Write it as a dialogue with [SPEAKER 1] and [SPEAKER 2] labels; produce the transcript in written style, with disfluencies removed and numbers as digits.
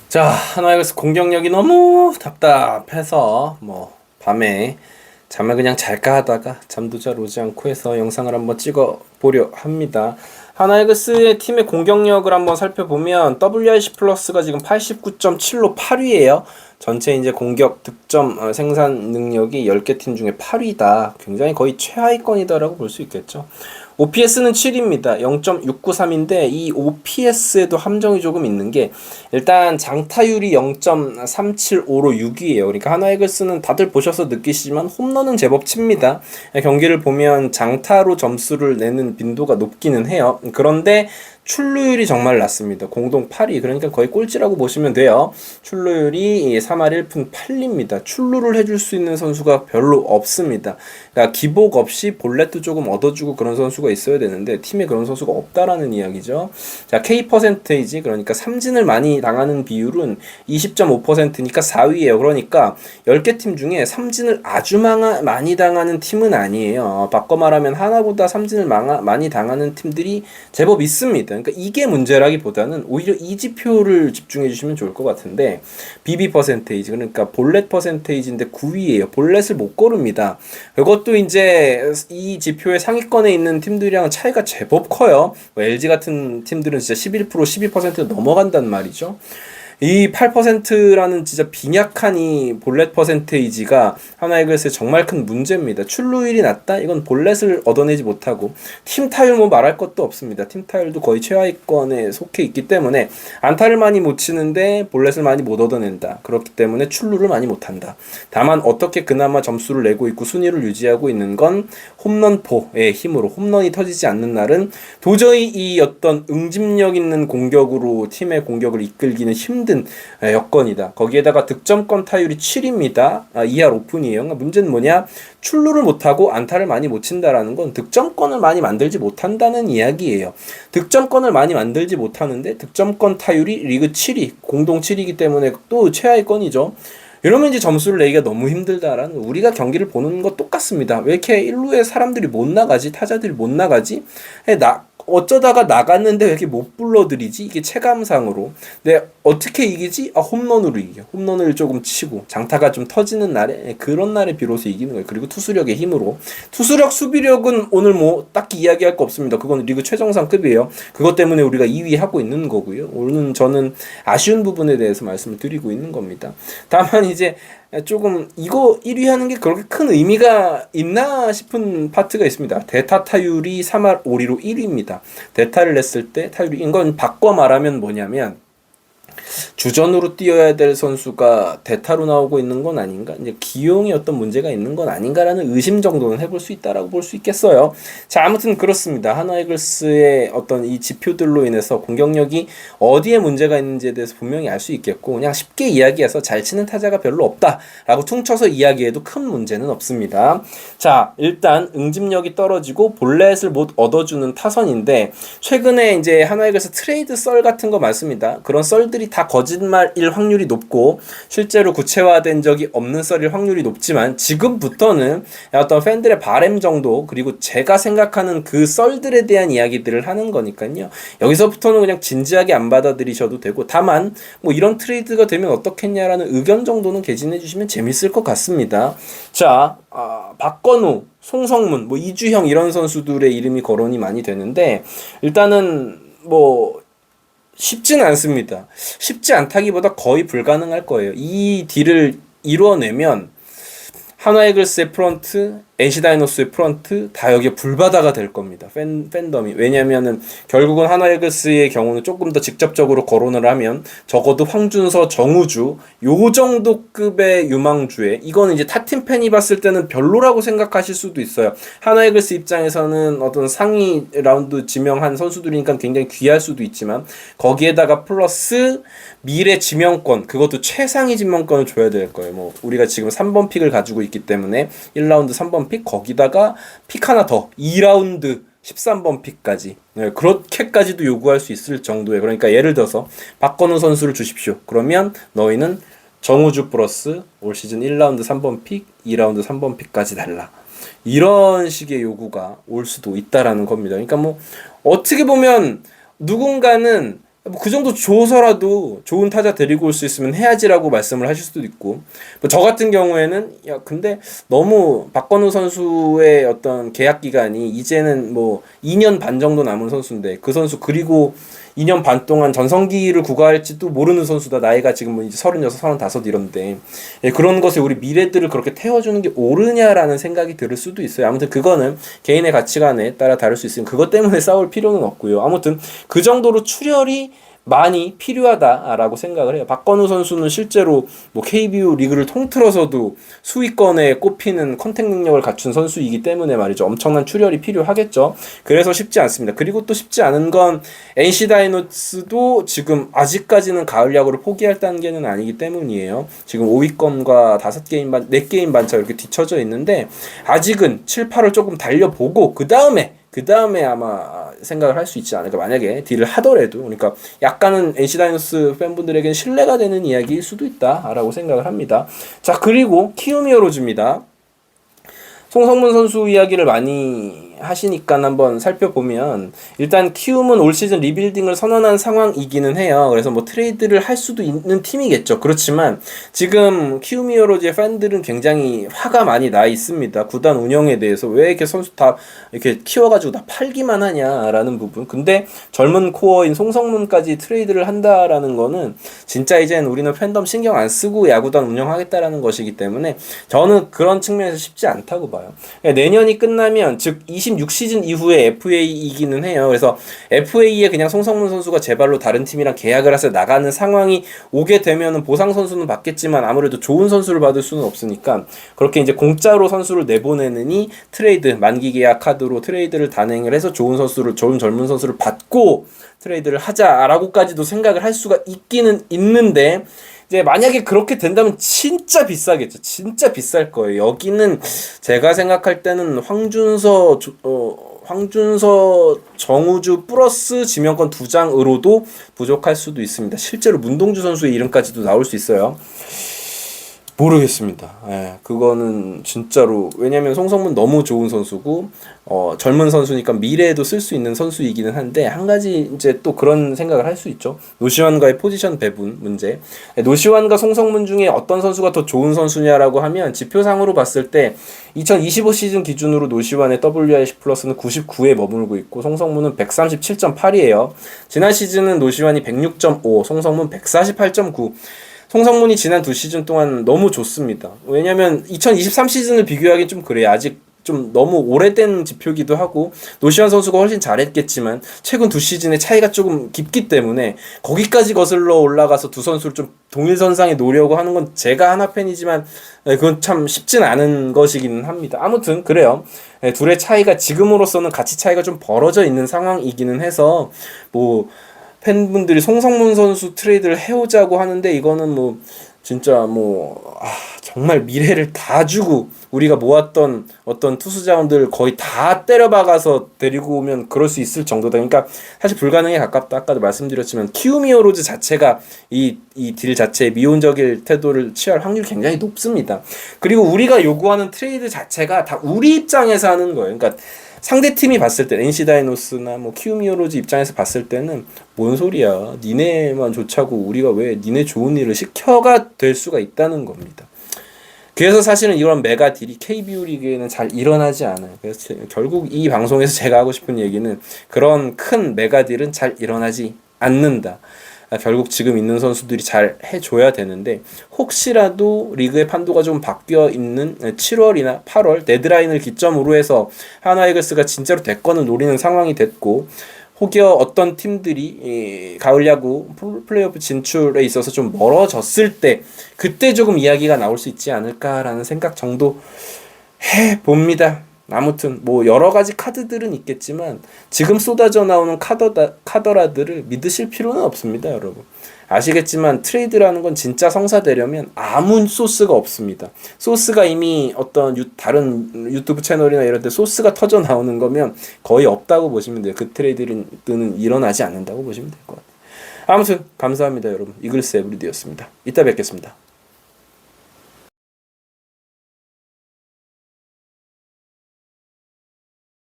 [SPEAKER 1] 자, 하나이글스 공격력이 너무 답답해서 밤에 잠을 그냥 잘까 하다가 잠도 잘 오지 않고 해서 영상을 한번 찍어 보려 합니다. 하나이글스의 팀의 공격력을 한번 살펴보면 WRC 플러스가 지금 89.7로 8위예요. 전체 이제 공격 득점 생산 능력이 10개 팀 중에 8위다. 굉장히 거의 최하위권이다라고 볼 수 있겠죠. OPS는 7입니다. 0.693인데 이 OPS에도 함정이 조금 있는 게 일단 장타율이 0.375로 6위예요. 그러니까 하나이글스는 다들 보셔서 느끼시지만 홈런은 제법 칩니다. 경기를 보면 장타로 점수를 내는 빈도가 높기는 해요. 그런데 출루율이 정말 낮습니다. 공동 8위. 그러니까 거의 꼴찌라고 보시면 돼요. 출루율이 3할 1푼 8리입니다. 출루를 해줄 수 있는 선수가 별로 없습니다. 그러니까 기복 없이 볼넷도 조금 얻어주고 그런 선수가 있어야 되는데 팀에 그런 선수가 없다라는 이야기죠. 자, K 퍼센테이지 그러니까 삼진을 많이 당하는 비율은 20.5%니까 4위예요. 그러니까 10개 팀 중에 삼진을 아주 많이 당하는 팀은 아니에요. 바꿔 말하면 하나보다 삼진을 많이 당하는 팀들이 제법 있습니다. 그러니까 이게 문제라기보다는 오히려 이 지표를 집중해 주시면 좋을 것 같은데 BB 퍼센테이지 그러니까 볼넷 퍼센테이지인데 9위예요. 볼넷을 못 고릅니다. 이것도 이제 이 지표의 상위권에 있는 팀들이랑 차이가 제법 커요. LG 같은 팀들은 진짜 11% 12% 넘어간단 말이죠. 이 8%라는 진짜 빈약한 이 볼넷 퍼센테이지가 하나이글스의 정말 큰 문제입니다. 출루율이 낮다? 이건 볼넷을 얻어내지 못하고 팀 타율 말할 것도 없습니다. 팀 타율도 거의 최하위권에 속해 있기 때문에 안타를 많이 못 치는데 볼넷을 많이 못 얻어낸다. 그렇기 때문에 출루를 많이 못한다. 다만 어떻게 그나마 점수를 내고 있고 순위를 유지하고 있는 건 홈런포의 힘으로 홈런이 터지지 않는 날은 도저히 이 어떤 응집력 있는 공격으로 팀의 공격을 이끌기는 힘든 여건이다. 거기에다가 득점권 타율이 7입니다. 2할 오픈이에요. 그러니까 문제는 뭐냐? 출루를 못하고 안타를 많이 못 친다라는 건 득점권을 많이 만들지 못한다는 이야기예요. 득점권을 많이 만들지 못하는데 득점권 타율이 리그 7위, 공동 7위이기 때문에 또 최하위권이죠. 이러면 이제 점수를 내기가 너무 힘들다라는 우리가 경기를 보는 것 똑같습니다. 왜 이렇게 1루에 사람들이 못 나가지? 타자들이 못 나가지? 어쩌다가 나갔는데 왜 이렇게 못 불러들이지? 이게 체감상으로. 근데 어떻게 이기지? 홈런으로 이겨. 홈런을 조금 치고 장타가 좀 터지는 날에 그런 날에 비로소 이기는 거예요. 그리고 투수력의 힘으로. 투수력, 수비력은 오늘 딱히 이야기할 거 없습니다. 그건 리그 최정상급이에요. 그것 때문에 우리가 2위 하고 있는 거고요. 오늘은 저는 아쉬운 부분에 대해서 말씀을 드리고 있는 겁니다. 다만 이제 조금 이거 1위 하는 게 그렇게 큰 의미가 있나 싶은 파트가 있습니다. 대타 타율이 3할 5리로 1위입니다. 대타를 냈을 때 타율이 이건 바꿔 말하면 뭐냐면 주전으로 뛰어야 될 선수가 대타로 나오고 있는 건 아닌가? 이제 기용이 어떤 문제가 있는 건 아닌가라는 의심 정도는 해볼 수 있다라고 볼 수 있겠어요. 자, 아무튼 그렇습니다. 하나이글스의 어떤 이 지표들로 인해서 공격력이 어디에 문제가 있는지에 대해서 분명히 알 수 있겠고, 그냥 쉽게 이야기해서 잘 치는 타자가 별로 없다라고 퉁쳐서 이야기해도 큰 문제는 없습니다. 자, 일단 응집력이 떨어지고 볼넷을 못 얻어주는 타선인데 최근에 이제 하나이글스 트레이드 썰 같은 거 많습니다. 그런 썰들이 다 거짓말일 확률이 높고 실제로 구체화된 적이 없는 썰일 확률이 높지만 지금부터는 어떤 팬들의 바램 정도 그리고 제가 생각하는 그 썰들에 대한 이야기들을 하는 거니까요. 여기서부터는 그냥 진지하게 안 받아들이셔도 되고 다만 이런 트레이드가 되면 어떻겠냐라는 의견 정도는 개진해 주시면 재밌을 것 같습니다. 자, 박건우, 송성문, 이주형 이런 선수들의 이름이 거론이 많이 되는데 일단은 쉽지는 않습니다. 쉽지 않다기보다 거의 불가능할 거예요. 이 딜을 이루어내면 하나이글스의 프런트, NC 다이노스의 프런트 다 여기에 불바다가 될 겁니다. 팬덤이. 왜냐면은 결국은 하나이글스의 경우는 조금 더 직접적으로 거론을 하면 적어도 황준서, 정우주 요 정도 급의 유망주에 이거는 이제 타팀 팬이 봤을 때는 별로라고 생각하실 수도 있어요. 하나이글스 입장에서는 어떤 상위 라운드 지명한 선수들이니까 굉장히 귀할 수도 있지만 거기에다가 플러스 미래 지명권 그것도 최상위 지명권을 줘야 될 거예요. 우리가 지금 3번 픽을 가지고 있기 때문에 1라운드 3번 픽 거기다가 픽 하나 더 2라운드 13번 픽까지 그렇게까지도 요구할 수 있을 정도에 그러니까 예를 들어서 박건우 선수를 주십시오. 그러면 너희는 정우주 플러스 올 시즌 1라운드 3번 픽 2라운드 3번 픽까지 달라. 이런 식의 요구가 올 수도 있다라는 겁니다. 그러니까 어떻게 보면 누군가는 뭐 그 정도 줘서라도 좋은 타자 데리고 올 수 있으면 해야지라고 말씀을 하실 수도 있고, 뭐 저 같은 경우에는 야 근데 너무 박건우 선수의 어떤 계약 기간이 이제는 뭐 2년 반 정도 남은 선수인데 그 선수 그리고 2년 반 동안 전성기를 구가할지도 모르는 선수다. 나이가 지금 뭐 이제 36, 35 이런데 예, 그런 것에 우리 미래들을 그렇게 태워주는 게 옳으냐라는 생각이 들을 수도 있어요. 아무튼 그거는 개인의 가치관에 따라 다를 수 있으니 그것 때문에 싸울 필요는 없고요. 아무튼 그 정도로 출혈이 많이 필요하다라고 생각을 해요. 박건우 선수는 실제로 뭐 KBO 리그를 통틀어서도 수위권에 꼽히는 컨택 능력을 갖춘 선수이기 때문에 말이죠. 엄청난 출혈이 필요하겠죠. 그래서 쉽지 않습니다. 그리고 또 쉽지 않은 건 NC 다이노스도 지금 아직까지는 가을 야구를 포기할 단계는 아니기 때문이에요. 지금 5위권과 5게임 반, 4게임 반차 이렇게 뒤쳐져 있는데 아직은 7, 8을 조금 달려보고 그 다음에 아마 생각을 할 수 있지 않을까. 만약에 딜을 하더라도. 그러니까 약간은 NC 다이노스 팬분들에게는 신뢰가 되는 이야기일 수도 있다라고 생각을 합니다. 자, 그리고 키움 히어로즈입니다. 송성문 선수 이야기를 많이 하시니까 한번 살펴보면 일단 키움은 올 시즌 리빌딩을 선언한 상황이기는 해요. 그래서 뭐 트레이드를 할 수도 있는 팀이겠죠. 그렇지만 지금 키움 히어로즈의 팬들은 굉장히 화가 많이 나 있습니다. 구단 운영에 대해서 왜 이렇게 선수 다 이렇게 키워가지고 다 팔기만 하냐라는 부분. 근데 젊은 코어인 송성문까지 트레이드를 한다라는 거는 진짜 이젠 우리는 팬덤 신경 안 쓰고 야구단 운영하겠다라는 것이기 때문에 저는 그런 측면에서 쉽지 않다고 봐요. 그러니까 내년이 끝나면 즉 26시즌 이후에 FA이기는 해요. 그래서 FA에 그냥 송성문 선수가 제발로 다른 팀이랑 계약을 해서 나가는 상황이 오게 되면은 보상 선수는 받겠지만 아무래도 좋은 선수를 받을 수는 없으니까 그렇게 이제 공짜로 선수를 내보내느니 트레이드 만기 계약 카드로 트레이드를 단행을 해서 좋은 젊은 선수를 받고 트레이드를 하자라고까지도 생각을 할 수가 있기는 있는데 이제 만약에 그렇게 된다면 진짜 비싸겠죠. 진짜 비쌀 거예요. 여기는 제가 생각할 때는 황준서, 정우주 플러스 지명권 2장으로도 부족할 수도 있습니다. 실제로 문동주 선수의 이름까지도 나올 수 있어요. 모르겠습니다. 예, 그거는 진짜로 왜냐면 송성문 너무 좋은 선수고 젊은 선수니까 미래에도 쓸 수 있는 선수이기는 한데 한 가지 이제 또 그런 생각을 할 수 있죠. 노시환과의 포지션 배분 문제. 노시환과 송성문 중에 어떤 선수가 더 좋은 선수냐라고 하면 지표상으로 봤을 때 2025 시즌 기준으로 노시환의 WRC 플러스는 99에 머물고 있고 송성문은 137.8이에요. 지난 시즌은 노시환이 106.5, 송성문 148.9. 송성문이 지난 2시즌 동안 너무 좋습니다. 왜냐면 2023 시즌을 비교하기 좀 그래요. 아직 좀 너무 오래된 지표기도 하고 노시환 선수가 훨씬 잘했겠지만 최근 2시즌의 차이가 조금 깊기 때문에 거기까지 거슬러 올라가서 두 선수를 좀 동일선상에 놓으려고 하는 건 제가 하나 팬이지만 그건 참 쉽진 않은 것이기는 합니다. 아무튼 그래요. 둘의 차이가 지금으로서는 가치 차이가 좀 벌어져 있는 상황이기는 해서 뭐 팬분들이 송성문 선수 트레이드를 해오자고 하는데 이거는 뭐 진짜 뭐 정말 미래를 다 주고 우리가 모았던 어떤 투수 자원들 거의 다 때려박아서 데리고 오면 그럴 수 있을 정도다. 그러니까 사실 불가능에 가깝다. 아까도 말씀드렸지만 키움 히어로즈 자체가 이 딜 자체에 미온적일 태도를 취할 확률이 굉장히 높습니다. 그리고 우리가 요구하는 트레이드 자체가 다 우리 입장에서 하는 거예요. 그러니까 상대 팀이 봤을 때 NC 다이노스나 뭐 키움 히어로즈 입장에서 봤을 때는 뭔 소리야. 니네만 좋자고 우리가 왜 니네 좋은 일을 시켜가 될 수가 있다는 겁니다. 그래서 사실은 이런 메가 딜이 KBO 리그에는 잘 일어나지 않아요. 그래서 결국 이 방송에서 제가 하고 싶은 얘기는 그런 큰 메가 딜은 잘 일어나지 않는다. 결국 지금 있는 선수들이 잘 해줘야 되는데 혹시라도 리그의 판도가 좀 바뀌어 있는 7월이나 8월 데드라인을 기점으로 해서 하나이글스가 진짜로 대권을 노리는 상황이 됐고 혹여 어떤 팀들이 가을 야구 플레이오프 진출에 있어서 좀 멀어졌을 때 그때 조금 이야기가 나올 수 있지 않을까라는 생각 정도 해봅니다. 아무튼 뭐 여러 가지 카드들은 있겠지만 지금 쏟아져 나오는 카더라들을 믿으실 필요는 없습니다, 여러분. 아시겠지만 트레이드라는 건 진짜 성사되려면 아무 소스가 없습니다. 소스가 이미 어떤 다른 유튜브 채널이나 이런 데 소스가 터져 나오는 거면 거의 없다고 보시면 돼요. 그 트레이드는 일어나지 않는다고 보시면 될 것 같아요. 아무튼 감사합니다, 여러분. 이글스 에브리디였습니다. 이따 뵙겠습니다.